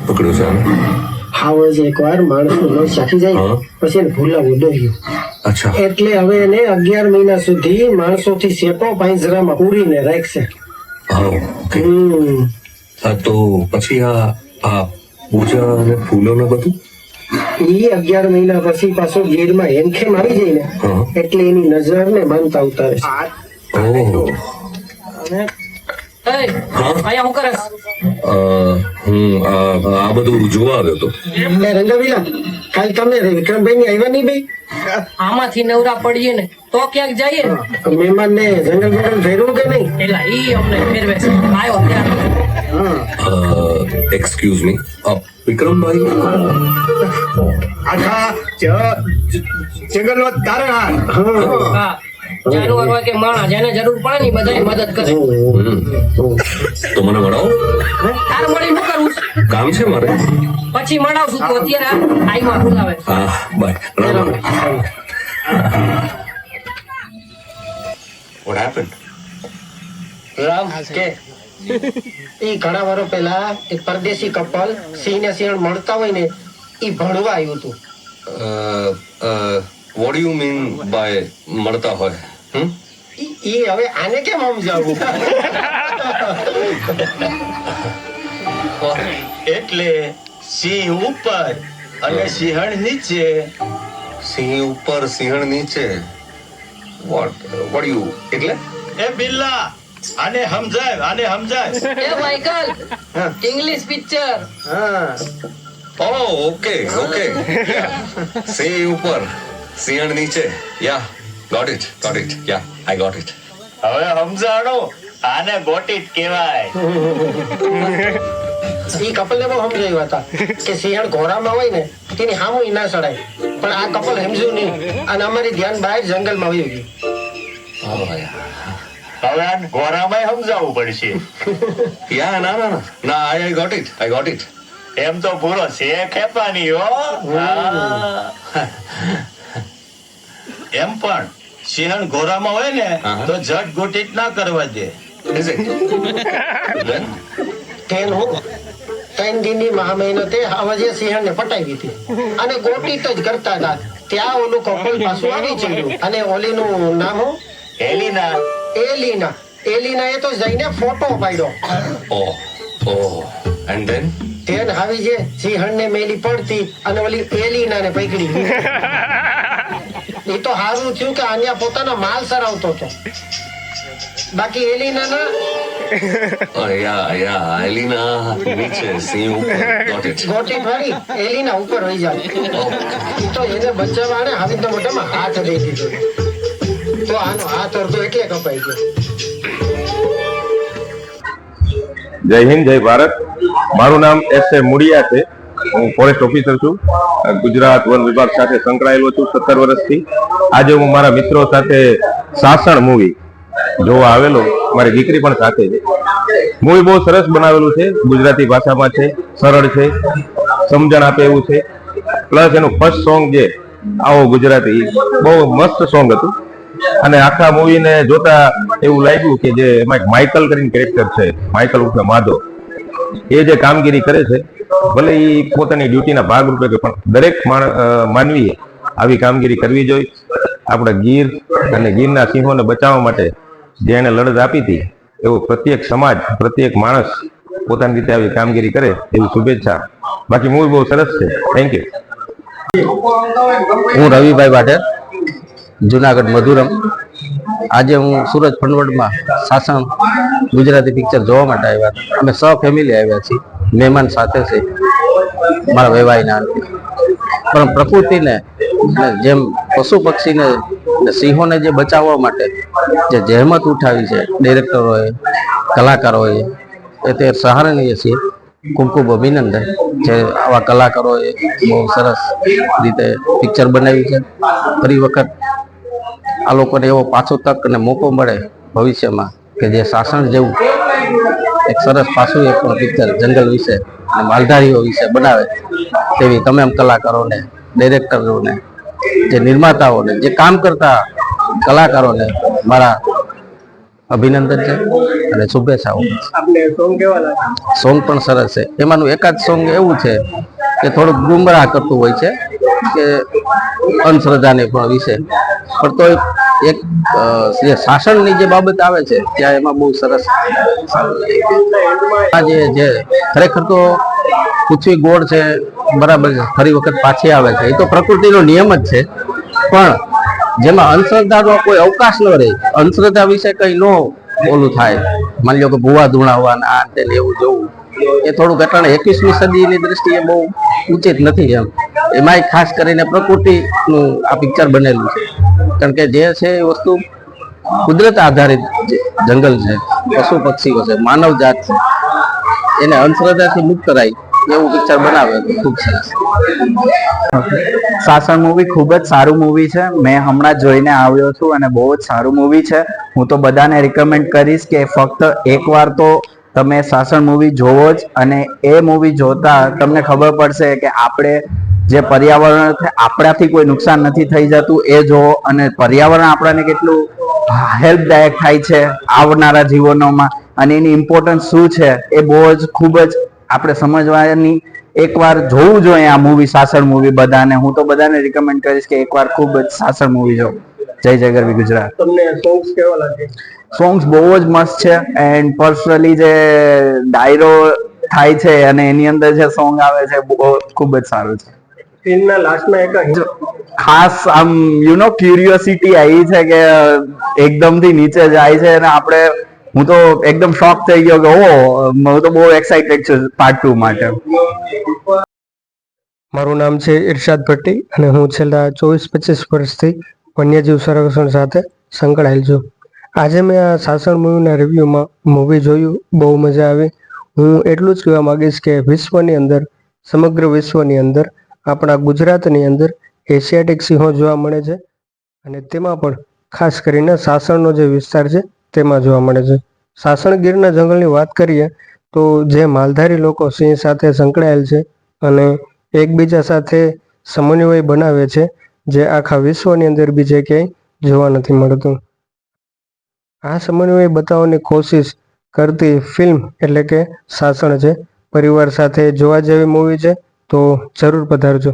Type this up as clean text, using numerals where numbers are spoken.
પકડ્યું છે આને? હાવ જ એકવાર માણસનું લોહી ચાખી જાય પછી એને ભૂલાવું દોર્યું. અચ્છા. એટલે હવે એને 11 મહિના સુધી માણસોથી સેટો પાંજરામાં પૂરીને રાખશે. હા, ઓકે. તો પછી આ પૂજા અને ફૂલો ને બધું ઈ 11 મહિના પછી પાછો ગીરમાં હેમખેમ આવી જાય ને એટલે એની નજર ને માનતા ઉતારે છે. ઓહ. હું આ બધું જોવા આવ્યો હતો. રંગાવીલા કાલ તમે વિક્રમભાઈ ની આવ્યા નહીં ભાઈ? આમાંથી નવરા પડીએ ને તો ક્યાંક જઈએ ને. મહેમાન ને જંગલ બંગલ ફેરવું કે નહીં? એટલે ઈ અમને ફેરવે છે. આવ્યો ત્યારે એક્સક્યુઝ મી, વિક્રમભાઈ આખા જંગલનો તારણહાર. હા, જાનવર હોય કે માણસ જેને જરૂર પડે ને બધાની મદદ કરે. તો મને મળાવો. તારે મળી શું કરવું છે? કામ છે મારે. પછી મળાવશું. તું અત્યારે આઈમાં બોલાવે. હા, બાય. What happened? રામ કે ઈ ઘણા વર્ષ પહેલા એક પરદેશી કપલ સિંહ ને સિંહણ મળતા હોય ને ઈ ભણવા આવ્યું હતું. What do you mean by મળતા હોય? ઈ હવે આને કેમ સમજાવું? એટલે સિંહ ઉપર અને સિંહણ નીચે. સિંહ ઉપર સિંહણ નીચે. What do you એટલે એ બિલ્લા આને સમજાય. એ Michael, English picture. Oh, okay. સિંહ ઉપર સિંહણ નીચે. Yeah, got it. Yeah, I got it. હવે સમજાણો આને ગોટીત કહેવાય. ઈ કપલ ને બહુ સમજાવ્યા હતા કે સિંહણ ઘોડામાં હોય ને તેની સામું ના ચડાય, પણ આ કપલ સમજ્યું નહીં અને અમારી ધ્યાન બહાર જંગલમાં વયું ગયું. હવે આને ઘોડામાં સમજાવવું પડશે. Yeah, ના, I got it. એમ તો પૂરો છે ખેપાની હો. એમ પણ સિંહણ ઘોડામાં હોય ને તો જટ ગોટીત ના કરવા દે. Is it? Then? તેનું 3 દિનની મહા મહેનતે હવજે સિંહણને પટાવી હતી અને ગોટીત જ કરતા હતા. ત્યાં ઓલું કપલ પાછું આવી ચડ્યું અને ઓલીનું નામ હું? એલિના. એલિના એ તો જઈને ફોટો પાડ્યો. Oh. And then? તેન આવી જે સિંહણને મેલી પડતી અને ઓલી એલિનાને પકડી. એ તો હારું થયું કે આન્યા પોતાનો માલ સરાવતો હતો. બાકી એલિના એલિના નીચે સિંહ ઉપર. Got it. ગોટી ફરી એલિના ઉપર રહી જાય. એ તો એને બચાવવા ને હવે તો મોઢામાં હાથ દઈ દીધો. તો આનો હાથ અડધો એટલે કપાઈ ગયો. જય હિન્દ, જય ભારત. મારું નામ S.A. મુડિયા છે. હું ફોરેસ્ટ ઓફિસર છું. ગુજરાત વન વિભાગ સાથે સંકળાયેલો છું 17 વર્ષથી. આજે હું મારા મિત્રો સાથે સાસણ મૂવી જોવા આવેલો. મારી દીકરી પણ સાથે છે. મૂવી બહુ સરસ બનાવેલું છે. ગુજરાતી ભાષામાં છે, સરળ છે, સમજણ આપે એવું છે. પ્લસ એનું ફર્સ્ટ સોંગ જે આવો ગુજરાતી બહુ મસ્ત સોંગ હતું. અને આખા મૂવીને જોતા એવું લાગ્યું કે જે એમાં માઇકલ કરીને કેરેક્ટર છે, માઇકલ ઉર્ફે માધવ, એ જે કામગીરી કરે છે, ભલે એ પોતાની ડ્યુટીના ભાગરૂપે કે પણ દરેક માનવીએ આવી કામગીરી કરવી જોઈએ. આપણા ગીર અને ગીરના સિંહોને બચાવવા માટે જે એને લડત આપી હતી, એવો પ્રત્યેક સમાજ, પ્રત્યેક માણસ પોતાની રીતે આવી કામગીરી કરે એવી શુભેચ્છા. બાકી મૂવી બહુ સરસ છે. Thank you. હું રવિભાઈ વાઢેર, જુનાગઢ મધુરમ. આજે હું સુરત ફંડવડમાં સાસણ ગુજરાતી પિક્ચર જોવા માટે આવ્યા હતા. અમે ફેમિલી આવ્યા છીએ, મહેમાન સાથે છે મારા વેવાઈના. પણ પ્રકૃતિને જેમ પશુ પક્ષીને સિંહોને જે બચાવવા માટે જે જહેમત ઉઠાવી છે ડિરેક્ટરોએ, કલાકારોએ, એ તે સરાહનીય છે. ખૂબ ખૂબ અભિનંદન જે આવા કલાકારોએ બહુ સરસ રીતે પિક્ચર બનાવ્યું છે. ફરી વખત આ લોકોને એવો પાછો તક અને મોકો મળે ભવિષ્યમાં કે જે સાસણ જેવું એક સરસ પાછું એક પિક્ચર જંગલ વિશે અને માલધારીઓ વિશે બનાવે તેવી તમામ કલાકારોને, ડિરેક્ટરોને, જે નિર્માતાઓને, જે કામ કરતા કલાકારોને મારા અભિનંદન છે અને શુભેચ્છાઓ. આપને સોંગ કેવા લાગે? સોંગ પણ સરસ છે. એમાંનું એકાદ સોંગ એવું છે કે થોડુંક ગુમરાહ કરતું હોય છે કે અંધશ્રદ્ધાને પણ વિશે, પણ તો એક જે શાસનની જે બાબત આવે છે ત્યાં એમાં બહુ સરસ જે ખરેખર તો પૃથ્વી ગોળ છે, બરાબર છે, ફરી વખત પાછી આવે છે, એ તો પ્રકૃતિનો નિયમ જ છે, પણ જેમાં અંધશ્રદ્ધાનો કોઈ અવકાશ ન રહે, અંધશ્રદ્ધા વિશે કઈ ન ઓલું થાય, માની લો કે ભૂવા ધૂણાવવાના આ તે એવું જોવું, એ થોડુંક અટાણે 21મી સદીની દ્રષ્ટિએ બહુ ઉચિત નથી. એમાં ખાસ કરીને પ્રકૃતિનું આ પિક્ચર બનેલું છે, કારણ કે જે છે એ વસ્તુ કુદરત આધારિત જંગલ છે, પશુ પક્ષીઓ છે, માનવ જાત છે, એને અંધશ્રદ્ધાથી મુક્ત કરાય એવું પિક્ચર બનાવે તો ખૂબ સરસ. શાસન મૂવી ખૂબ જ સારું મૂવી છે. મેં હમણાં જોઈને આવ્યો છું અને બહુ જ સારું મૂવી છે. હું તો બધાને રિકમેન્ડ કરીશ કે ફક્ત એકવાર તો તમે શાસન મૂવી જોવો જ, અને એ મૂવી જોતા તમને ખબર પડશે કે આપણે જે પર્યાવરણ આપણાથી કોઈ નુકસાન નથી થઈ જતું એ જોવો, અને પર્યાવરણ આપણને કેટલું હેલ્પદાયક થાય છે આવનારા જીવનોમાં, અને એની ઇમ્પોર્ટન્સ શું છે એ બહુ જ ખૂબ જ આપણે સમજવાની એકવાર જોવું જોઈએ આ મૂવી, શાસન મૂવી બધાને. હું તો બધાને રિકમેન્ડ કરીશ કે એકવાર ખૂબ જ શાસન મૂવી જો. જય જય ગરવી ગુજરાત. તમને સોંગ્સ કેવા લાગે? સોંગ્સ બહુ જ મસ્ત છે, એન્ડ પર્સનલી જે ડાયરો થાય છે અને એની અંદર જે સોંગ આવે છે બહુ ખૂબ જ સારું છે. ફિલ્મના લાસ્ટમાં એક ખાસ આમ ક્યુરિયોસિટી આવી છે કે એકદમથી નીચે જાય છે અને આપણે, હું તો એકદમ શોક થઈ ગયો કે હું તો બહુ એક્સાઇટેડ છું પાર્ટ 2 માટે. મારું નામ છે ઇરશાદ ભટ્ટી અને હું છેલ્લા 24-25 વર્ષથી વન્યજીવ સંરક્ષણ સાથે સંકળાયેલ છું. આજે મેં આ શાસન મૂવીના રિવ્યૂમાં મૂવી જોયું, બહુ મજા આવી. હું એટલું જ કહેવા માગીશ કે વિશ્વની અંદર, સમગ્ર વિશ્વની અંદર, આપણા ગુજરાતની અંદર એશિયાટિક સિંહો જોવા મળે છે, અને તેમાં પણ ખાસ કરીને સાસણનો જે વિસ્તાર છે તેમાં જોવા મળે છે. સાસણ ગીરના જંગલની વાત કરીએ તો જે માલધારી લોકો સિંહ સાથે સંકળાયેલ છે અને એકબીજા સાથે સમન્વય બનાવે છે, જે આખા વિશ્વની અંદર બીજે ક્યાંય જોવા નથી મળતું. આ સમન્વય બતાવવાની કોશિશ કરતી ફિલ્મ એટલે કે સાસણ છે. પરિવાર સાથે જોવા જેવી મૂવી છે, તો જરૂર પધારજો.